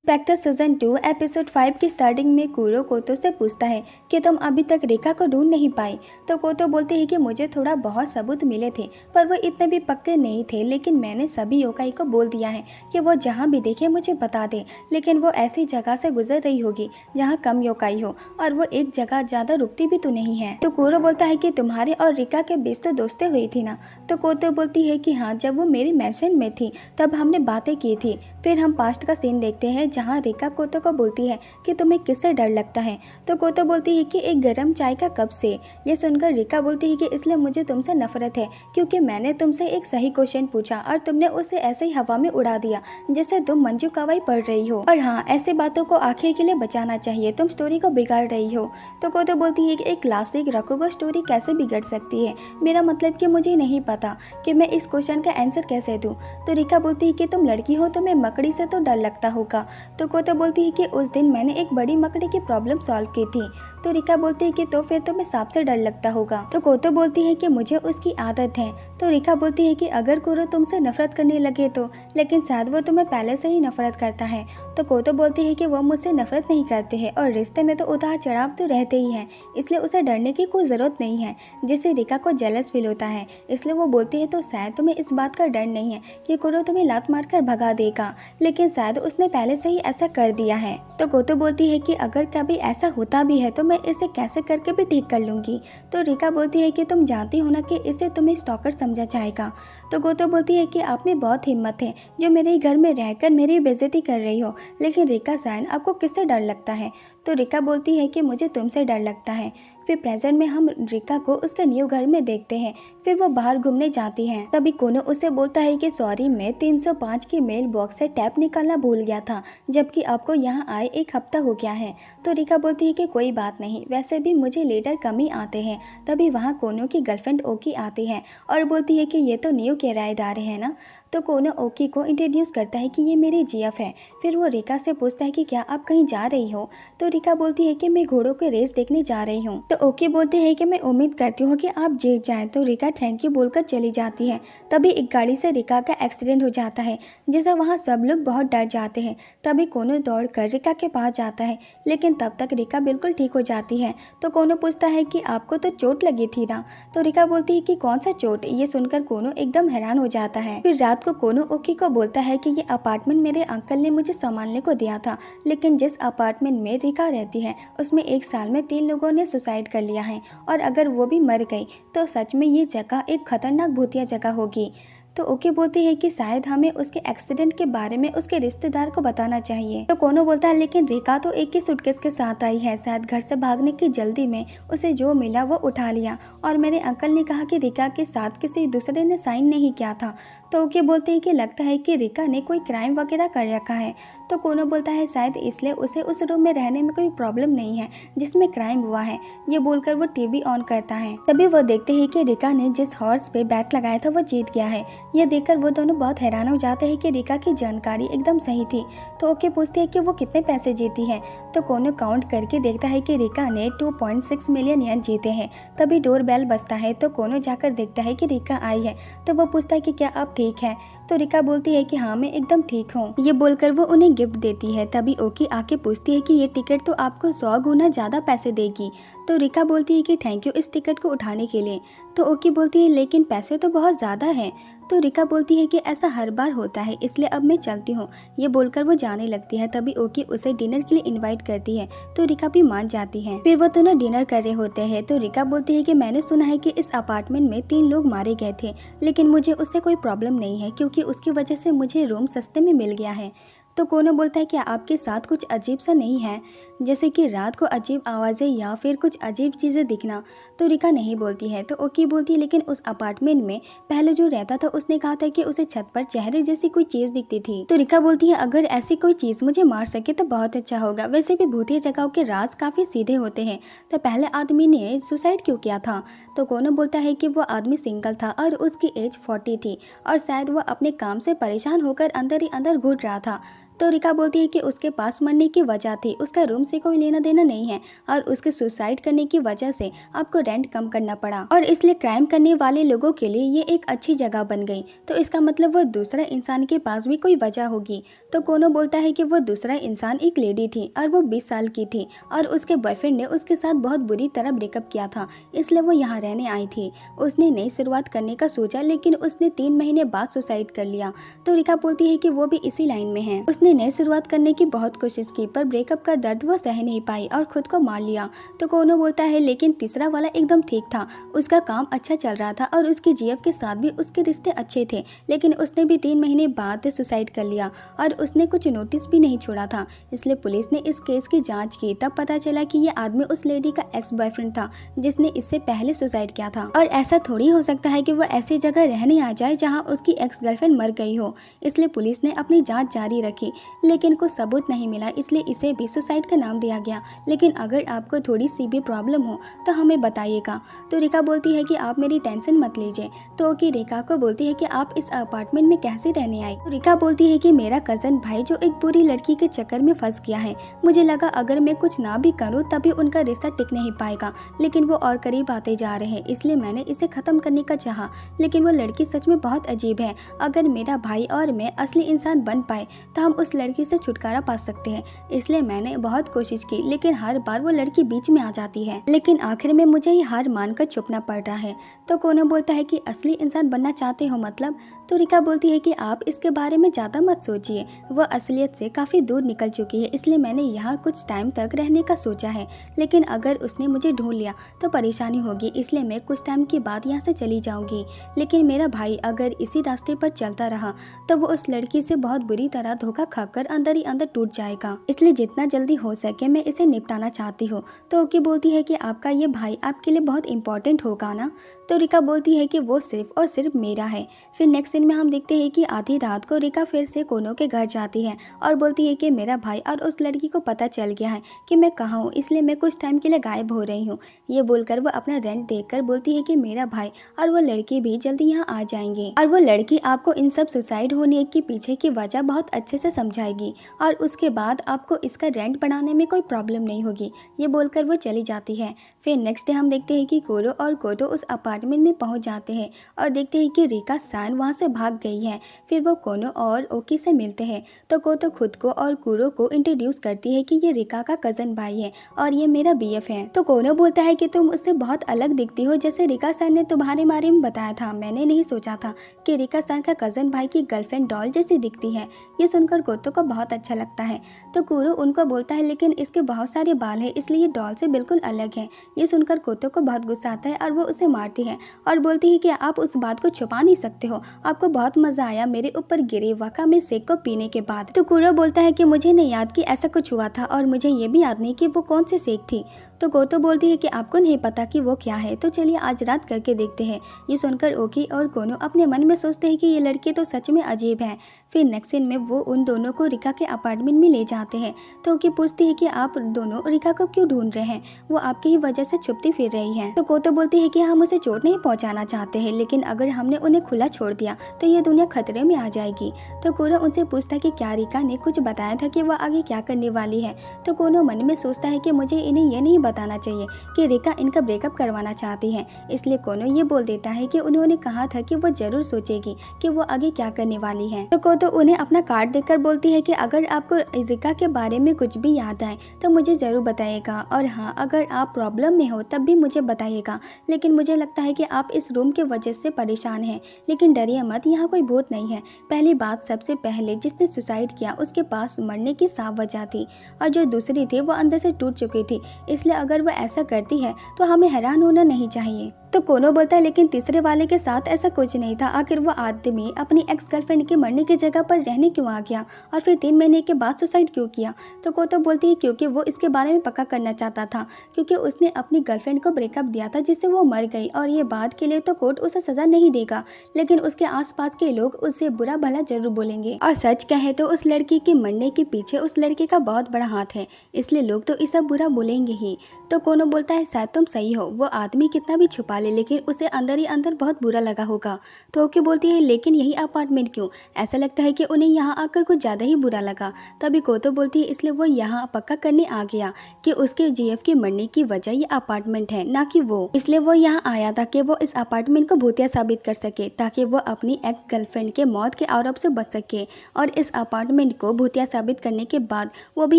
Spectre season 2 episode 5 की starting में कूरो कोतो से पूछता है कि तुम अभी तक रेखा को ढूंढ नहीं पाई। तो कोतो बोलती है कि मुझे थोड़ा बहुत सबूत मिले थे पर वो इतने भी पक्के नहीं थे, लेकिन मैंने सभी योकाई को बोल दिया है कि वो जहाँ भी देखे मुझे बता दे। लेकिन वो ऐसी जगह से गुजर रही होगी जहाँ कम योकाई हो और वो एक जगह ज़्यादा रुकती भी तो नहीं है। तो कूरो बोलता है कि तुम्हारे और रिका के बीच तो दोस्ती हुई थी ना। तो कोतो बोलती है कि हाँ, जब वो मेरी मैंशन में थी तब हमने बातें की थी। फिर हम पास्ट का सीन देखते हैं जहाँ रिका कोतो को बोलती है कि तुम्हें किससे डर लगता है। तो कोतो बोलती है कि एक गर्म चाय का कप से। ये सुनकर रिका बोलती है कि इसलिए मुझे तुमसे नफरत है क्योंकि मैंने तुमसे एक सही क्वेश्चन पूछा और तुमने उसे ऐसे ही हवा में उड़ा दिया जैसे तुम मंजू कावाई पढ़ रही हो। और हाँ, ऐसी बातों को आखिर के लिए बचाना चाहिए, तुम स्टोरी को बिगाड़ रही हो। तो कोतो बोलती है कि एक क्लासिक रकुगो स्टोरी कैसे बिगड़ सकती है, मेरा मतलब कि मुझे नहीं पता कि मैं इस क्वेश्चन का आंसर कैसे दूं। तो रिका बोलती है कि तुम लड़की हो, तुम्हें मकड़ी से तो डर लगता होगा। तो कोतो बोलती है कि उस दिन मैंने एक बड़ी मकड़ी की प्रॉब्लम सॉल्व की थी। तो रिका बोलती है कि तो फिर तुम्हें सांप से डर लगता होगा। तो कोतो बोलती है कि मुझे उसकी आदत है। तो रिका बोलती है कि अगर कूरो तुमसे नफरत करने लगे तो, लेकिन शायद वो तुम्हें पहले से ही नफरत करता है। तो कोतो बोलती है कि वो मुझसे नफरत नहीं करते हैं और रिश्ते में तो उतार चढ़ाव तो रहते ही हैं, इसलिए उसे डरने की कोई ज़रूरत नहीं है। जिससे रिका को जेलस फील होता है, इसलिए वो बोलती है तो शायद तुम्हें इस बात का डर नहीं है कि कूरो तुम्हें लात मारकर भगा देगा, लेकिन शायद उसने पहले से ही ऐसा कर दिया है। तो कोतो बोलती है कि अगर कभी ऐसा होता भी है तो मैं इसे कैसे करके भी ठीक कर लूंगी। तो रिका बोलती है कि तुम जानती हो ना कि इसे तुम्हें स्टॉकर समझा जाएगा। तो कोतो बोलती है कि आप में बहुत हिम्मत है जो मेरे घर में रहकर मेरी बेइज्जती कर रही हो। लेकिन रिका सैन, आपको किससे डर लगता है? तो रिका बोलती है कि मुझे तुमसे डर लगता है। फिर प्रेजेंट में हम रिका को उसके न्यू घर में देखते हैं। फिर वो बाहर घूमने जाती हैं। तभी कोनो उसे बोलता है कि सॉरी, मैं 305 की मेल बॉक्स से टैप निकालना भूल गया था, जबकि आपको यहाँ आए एक हफ्ता हो गया है। तो रिका बोलती है कि कोई बात नहीं, वैसे भी मुझे लेटर कम ही आते हैं। तभी वहाँ कोनो की गर्लफ्रेंड ओकी आती है और बोलती है कि ये तो न्यू किराएदार है ना। तो कोनो ओकी को इंट्रोड्यूस करता है कि ये मेरी जीएफ है। फिर वो रिका से पूछता है कि क्या आप कहीं जा रही हो? तो रिका बोलती है कि मैं घोड़ों की रेस देखने जा रही हूँ। तो ओकी बोलती है कि मैं उम्मीद करती हूँ कि आप जीत जाएं। तो रिका थैंक यू बोलकर चली जाती है। तभी एक गाड़ी से रिका का एक्सीडेंट हो जाता है, जिससे वहाँ सब लोग बहुत डर जाते हैं। तभी कोनो दौड़कर रिका के पास जाता है, लेकिन तब तक रिका बिल्कुल ठीक हो जाती है। तो कोनो पूछता है कि आपको तो चोट लगी थी ना। तो रिका बोलती है कि कौन सा चोट? ये सुनकर कोनो एकदम हैरान हो जाता है। फिर रात को कोनो ओकी को बोलता है कि ये अपार्टमेंट मेरे अंकल ने मुझे संभालने को दिया था, लेकिन जिस अपार्टमेंट में रिका रहती है उसमें एक साल में 3 लोगों ने सुसाइड कर लिया है, और अगर वो भी मर गई तो सच में ये जगह एक खतरनाक भूतिया जगह होगी। तो ओके बोलती है कि शायद हमें उसके एक्सीडेंट के बारे में उसके रिश्तेदार को बताना चाहिए। तो कोनो बोलता है लेकिन रिका तो एक ही सूटकेस के साथ आई है, शायद घर से भागने की जल्दी में उसे जो मिला वो उठा लिया, और मेरे अंकल ने कहा कि रिका के साथ किसी दूसरे ने साइन नहीं किया था। तो ओके बोलती है कि लगता है कि रिका ने कोई क्राइम वगैरह कर रखा है। तो कोनो बोलता है शायद इसलिए उसे उस रूम में रहने में कोई प्रॉब्लम नहीं है जिसमें क्राइम हुआ है। ये बोलकर वो टीवी ऑन करता है। तभी वो देखते हैं कि रिका ने जिस हॉर्स पे बैट लगाया था वो जीत गया है। ये देखकर वो दोनों बहुत हैरान हो जाते हैं कि रिका की जानकारी एकदम सही थी। तो ओके पूछती है कि वो कितने पैसे जीती है। तो कोनो काउंट करके देखता है कि रिका ने 2.6 मिलियन येन जीते हैं। तभी डोर बेल बजता है। तो कोनो जाकर देखता है कि रिका आई है। तो वो पूछता है कि क्या आप ठीक है? तो रिका बोलती है कि हाँ, मैं एकदम ठीक हूँ। ये बोलकर वो उन्हें गिफ्ट देती है। तभी ओकी आके पूछती है कि ये टिकट तो आपको 100 गुना ज़्यादा पैसे देगी। तो रिका बोलती है कि थैंक यू इस टिकट को उठाने के लिए। तो ओकी बोलती है लेकिन पैसे तो बहुत ज़्यादा है। तो रिका बोलती है कि ऐसा हर बार होता है, इसलिए अब मैं चलती हूँ। ये बोलकर वो जाने लगती है। तभी ओकी उसे डिनर के लिए इनवाइट करती है। तो रिका भी मान जाती है। फिर वो दोनों डिनर कर रहे होते हैं। तो रिका बोलती है कि मैंने सुना है कि इस अपार्टमेंट में 3 लोग मारे गए थे, लेकिन मुझे उससे कोई प्रॉब्लम नहीं है क्योंकि उसकी वजह से मुझे रूम सस्ते में मिल गया है। तो कोनो बोलता है कि आपके साथ कुछ अजीब सा नहीं है, जैसे कि रात को अजीब आवाज़ें या फिर कुछ अजीब चीज़ें दिखना? तो रिका नहीं बोलती है। तो ओकी बोलती है लेकिन उस अपार्टमेंट में पहले जो रहता था उसने कहा था कि उसे छत पर चेहरे जैसी कोई चीज़ दिखती थी। तो रिका बोलती है अगर ऐसी कोई चीज़ मुझे मार सके तो बहुत अच्छा होगा। वैसे भी भूतिया जगहों के राज काफ़ी सीधे होते हैं, तो पहले आदमी ने सुसाइड क्यों किया था? तो कोनो बोलता है कि वो आदमी सिंगल था और उसकी एज 40 थी, और शायद वो अपने काम से परेशान होकर अंदर ही अंदर घुट रहा था। तो रिका बोलती है कि उसके पास मरने की वजह थी, उसका रूम से कोई लेना देना नहीं है और उसके सुसाइड करने की वजह से आपको रेंट कम करना पड़ा और इसलिए क्राइम करने वाले लोगों के लिए ये एक अच्छी जगह बन गई। तो इसका मतलब वो दूसरा इंसान के पास भी कोई वजह होगी। तो कोनो बोलता है कि वो दूसरा इंसान एक लेडी थी और वो 20 साल की थी और उसके बॉयफ्रेंड ने उसके साथ बहुत बुरी तरह ब्रेकअप किया था, इसलिए वो यहाँ रहने आई थी। उसने नई शुरुआत करने का सोचा लेकिन उसने 3 महीने बाद सुसाइड कर लिया। तो रिका बोलती है कि वो भी इसी लाइन में है। उसने नई शुरुआत करने की बहुत कोशिश की पर ब्रेकअप का दर्द वो सह नहीं पाई और खुद को मार लिया। तो कोनो बोलता है लेकिन तीसरा वाला एकदम ठीक था, उसका काम अच्छा चल रहा था और उसकी जीएफ के साथ भी उसके रिश्ते अच्छे थे, लेकिन उसने भी 3 महीने बाद सुसाइड कर लिया और उसने कुछ नोटिस भी नहीं छोड़ा था। इसलिए पुलिस ने इस केस की जांच की, तब पता चला कि ये आदमी उस लेडी का एक्स बॉयफ्रेंड था जिसने इससे पहले सुसाइड किया था। और ऐसा थोड़ी हो सकता है कि वो ऐसी जगह रहने आ जाए जहां उसकी एक्स गर्लफ्रेंड मर गई हो। इसलिए पुलिस ने अपनी जांच जारी रखी लेकिन कुछ सबूत नहीं मिला, इसलिए इसे भी सुसाइड का नाम दिया गया। लेकिन अगर आपको थोड़ी सी भी प्रॉब्लम हो तो हमें बताइएगा। तो रिका बोलती है कि आप मेरी टेंशन मत लीजिए। तो ओकी रिका को बोलती है कि आप इस अपार्टमेंट में कैसे रहने आई। तो रिका बोलती है कि मेरा कजन भाई जो एक बुरी लड़की के चक्कर में फंस गया है, मुझे लगा अगर मैं कुछ ना भी करूं तभी उनका रिश्ता टिक नहीं पाएगा, लेकिन वो और करीब आते जा रहे हैं, इसलिए मैंने इसे खत्म करने का चाहा। लेकिन वो लड़की सच में बहुत अजीब है। अगर मेरा भाई और मैं असली इंसान बन पाए तो हम उस लड़की से छुटकारा पा सकते हैं। इसलिए मैंने बहुत कोशिश की लेकिन हर बार वो लड़की बीच में आ जाती है, लेकिन आखिर में मुझे ये हार मानकर चुपना पड़ रहा है। तो कोनो बोलता है कि असली इंसान बनना चाहते हो मतलब। तो रिका बोलती है कि आप इसके बारे में ज़्यादा मत सोचिए, वह असलियत से काफ़ी दूर निकल चुकी है, इसलिए मैंने यहाँ कुछ टाइम तक रहने का सोचा है। लेकिन अगर उसने मुझे ढूंढ लिया तो परेशानी होगी, इसलिए मैं कुछ टाइम के बाद यहाँ से चली जाऊँगी। लेकिन मेरा भाई अगर इसी रास्ते पर चलता रहा तो वो उस लड़की से बहुत बुरी तरह धोखा खाकर अंदर ही अंदर टूट जाएगा, इसलिए जितना जल्दी हो सके मैं इसे निपटाना चाहती हूँ। तो ओकी बोलती है कि आपका ये भाई आपके लिए बहुत इंपॉर्टेंट होगा ना। तो रिका बोलती है कि वो सिर्फ और सिर्फ मेरा है। फिर नेक्स्ट सीन में हम देखते हैं कि आधी रात को रिका फिर से कोनो के घर जाती है और बोलती है कि मेरा भाई और उस लड़की को पता चल गया है कि मैं कहाँ हूँ, इसलिए मैं कुछ टाइम के लिए गायब हो रही हूँ। ये बोलकर वो अपना रेंट देखकर बोलती है कि मेरा भाई और वो लड़की भी जल्दी यहाँ आ जाएंगे और वो लड़की आपको इन सब सुसाइड होने के पीछे की वजह बहुत अच्छे से समझाएगी और उसके बाद आपको इसका रेंट बढ़ाने में कोई प्रॉब्लम नहीं होगी। ये बोलकर वो चली जाती है। फिर नेक्स्ट डे हम देखते हैं कि कोरो और कोटो उस अपार्टमेंट में पहुंच जाते हैं और देखते हैं कि रिका सान वहां से भाग गई है। फिर वो कोनो और ओकी से मिलते हैं। तो कोटो खुद को और कुरो को इंट्रोड्यूस करती है कि ये रिका का कजन भाई है और ये मेरा बीएफ है। तो कोनो बोलता है कि तुम उससे बहुत अलग दिखती हो, जैसे रिका सान ने तुम्हारे बारे में बताया था। मैंने नहीं सोचा था कि रिका सान का कजन भाई की गर्लफ्रेंड डॉल जैसी दिखती है। ये सुनकर कोतो को बहुत अच्छा लगता है। तो कुरो उनको बोलता है लेकिन इसके बहुत सारे बाल हैं, इसलिए ये डॉल से बिल्कुल अलग है। ये सुनकर कोतो को बहुत गुस्सा आता है और वो उसे मारती है और बोलती है कि आप उस बात को छुपा नहीं सकते हो। आपको बहुत मजा आया मेरे ऊपर गिरे वाका में सेक को पीने के बाद। तो कुरो बोलता है कि मुझे नहीं याद कि ऐसा कुछ हुआ था और मुझे ये भी याद नहीं कि वो कौन सी सेक थी। तो कोतो बोलती है कि आपको नहीं पता कि वो क्या है, तो चलिए आज रात करके देखते हैं। ये सुनकर ओकी और कोनो अपने मन में सोचते हैं कि ये लड़की तो सच में अजीब है। फिर नेक्स्ट सीन में वो उन दोनों को रिका के अपार्टमेंट में ले जाते हैं। तो ओकी पूछती है कि आप दोनों रिका को क्यों ढूंढ रहे हैं, वो आपकी ही वजह से छुपती फिर रही है। तो कोतो बोलती है कि हम उसे चोट नहीं पहुंचाना चाहते हैं, लेकिन अगर हमने उन्हें खुला छोड़ दिया तो ये दुनिया खतरे में आ जाएगी। तो कोनो उनसे पूछता है कि क्या रिका ने कुछ बताया था कि वह आगे क्या करने वाली है। तो कोनो मन में सोचता है कि मुझे इन्हें ये नहीं बताना चाहिए कि रिका इनका ब्रेकअप करवाना चाहती है, इसलिए कोनो ये बोल देता है कि उन्होंने कहा था कि वो जरूर सोचेगी कि वो आगे क्या करने वाली है। तो कोतो उन्हें अपना कार्ड देकर बोलती है कि अगर आपको रिका के बारे में कुछ भी याद आए तो मुझे जरूर बताइएगा, और हाँ अगर आप प्रॉब्लम में हो तब भी मुझे बताइएगा। लेकिन मुझे लगता है कि आप इस रूम के वजह से परेशान हैं, लेकिन डरिए मत, यहाँ कोई भूत नहीं है। पहली बात, सबसे पहले जिसने सुसाइड किया उसके पास मरने की साफ वजह थी, और जो दूसरी थी वो अंदर से टूट चुकी थी, इसलिए अगर वो ऐसा करती है तो हमें हैरान होना नहीं चाहिए। तो कोनो बोलता है लेकिन तीसरे वाले के साथ ऐसा कुछ नहीं था, आखिर वो आदमी अपनी एक्स गर्लफ्रेंड के मरने की जगह पर रहने क्यों आ गया और फिर 3 महीने के बाद सुसाइड क्यों किया। तो कोतो बोलती है क्योंकि वो इसके बारे में पक्का करना चाहता था, क्योंकि उसने अपनी गर्लफ्रेंड को ब्रेकअप दिया था जिससे वो मर गई, और ये बात के लिए तो कोर्ट उसे सजा नहीं देगा, लेकिन उसके आसपास के लोग उससे बुरा भला जरूर बोलेंगे। और सच कहे तो उस लड़की के मरने के पीछे उस लड़के का बहुत बड़ा हाथ है, इसलिए लोग तो इसे बुरा बोलेंगे ही। तो कोनो बोलता है शायद तुम सही हो, वो आदमी कितना भी छुपा वाले, लेकिन उसे अंदर ही अंदर बहुत बुरा लगा होगा। तो ओके बोलती है लेकिन यही अपार्टमेंट क्यों? ऐसा लगता है कि उन्हें यहाँ आकर कुछ ज़्यादा ही बुरा लगा। तभी कोतो बोलती है इसलिए वो यहाँ पक्का करने आ गया कि उसके जीएफ के मरने की वजह ये अपार्टमेंट है, ना कि वो। इसलिए वो यहाँ आया था कि वो इस अपार्टमेंट को भूतिया साबित कर सके, ताकि वो अपनी एक्स गर्लफ्रेंड के मौत के आरोप से बच सके और इस अपार्टमेंट को भूतिया साबित करने के बाद वो भी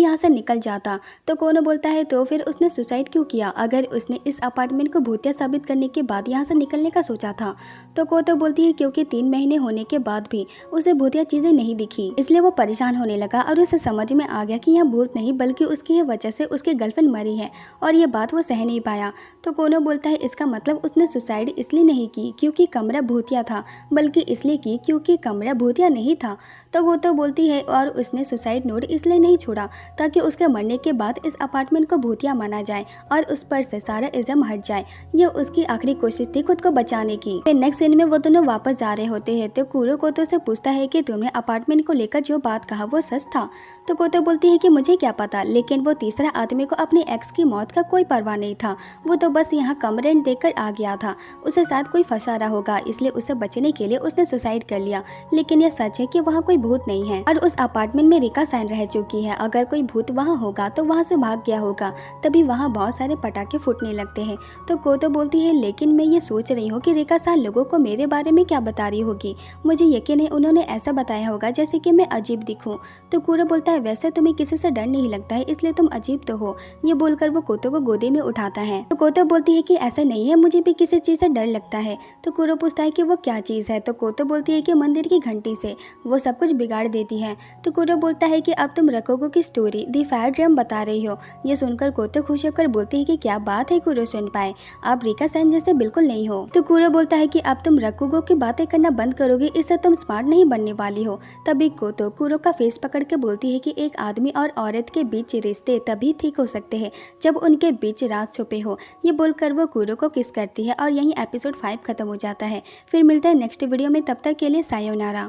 यहाँ से निकल जाता। तो कोनो बोलता है तो फिर उसने सुसाइड क्यों किया अगर उसने इस अपार्टमेंट को भूतिया साबित करने के बाद यहाँ से निकलने का सोचा था? तो कोतो बोलती है क्योंकि 3 महीने होने के बाद भी उसे भूतिया चीजें नहीं दिखी, इसलिए वो परेशान होने लगा और उसे समझ में आ गया कि यह भूत नहीं बल्कि उसकी ये वजह से उसकी गर्लफ्रेंड मरी है और ये बात वो सह नहीं पाया। तो कोनो बोलता है इसका मतलब उसने सुसाइड इसलिए नहीं की क्योंकि कमरा भूतिया था, बल्कि इसलिए की क्योंकि कमरा भूतिया नहीं था। तो वो तो बोलती है और उसने सुसाइड नोट इसलिए नहीं छोड़ा ताकि उसके मरने के बाद इस अपार्टमेंट को भूतिया माना जाए और उस पर से सारा इल्जाम हट जाए। ये उसकी आखिरी कोशिश थी खुद को बचाने की। फिर नेक्स्ट सीन में वो दोनों वापस जा रहे होते हैं तो कुरो कोतो से पूछता है कि तुमने अपार्टमेंट को लेकर जो बात कहा वो सच था? तो कोतो बोलती है कि मुझे क्या पता, लेकिन वो तीसरा आदमी को अपने एक्स की मौत का कोई परवाह नहीं था। वो तो बस यहाँ कम रेंट देकर आ गया था, उसे साथ कोई फंसा रहा होगा इसलिए उसे बचने के लिए उसने सुसाइड कर लिया। लेकिन यह सच है कि वहाँ कोई भूत नहीं है और उस अपार्टमेंट में रिका सैन रह चुकी है। अगर कोई भूत वहाँ होगा तो वहाँ से भाग गया होगा, तभी वहाँ बहुत सारे पटाखे फूटने लगते हैं। तो कोतो बोलती है लेकिन मैं ये सोच रही हूँ कि रिका सैन लोगों को मेरे बारे में क्या बता रही होगी। मुझे यकीन है उन्होंने ऐसा बताया होगा जैसे कि मैं अजीब दिखूं। तो कुरो बोलता है वैसे तुम्हें किसी से डर नहीं लगता है इसलिए तुम अजीब तो हो। ये बोलकर वो कोतो को गोदी में उठाता है। तो कोतो बोलती है कि ऐसा नहीं है, मुझे भी किसी चीज से डर लगता है। तो कुरो पूछता है कि वो क्या चीज है? तो कोतो बोलती है कि मंदिर की घंटी से वो सब कुछ बिगाड़ देती है। तो कुरो बोलता है कि अब तुम रकोगो की स्टोरी दी फायर ड्रम बता रही हो। ये सुनकर कोतो खुश होकर बोलती है कि क्या बात है कुरो सुन पाए, आप रिका सैन जैसे बिल्कुल नहीं हो। तो कुरो बोलता है कि अब तुम रकोगो की बातें करना बंद करोगे, इससे तुम स्मार्ट नहीं बनने वाली हो। तभी कोतो कुरो का फेस पकड़ के बोलती है कि एक आदमी और औरत के बीच रिश्ते तभी ठीक हो सकते हैं जब उनके बीच राज छुपे हो। ये बोलकर वो कुरो को किस करती है और यहीं एपिसोड 5 खत्म हो जाता है। फिर मिलता है नेक्स्ट वीडियो में, तब तक के लिए सायोनारा।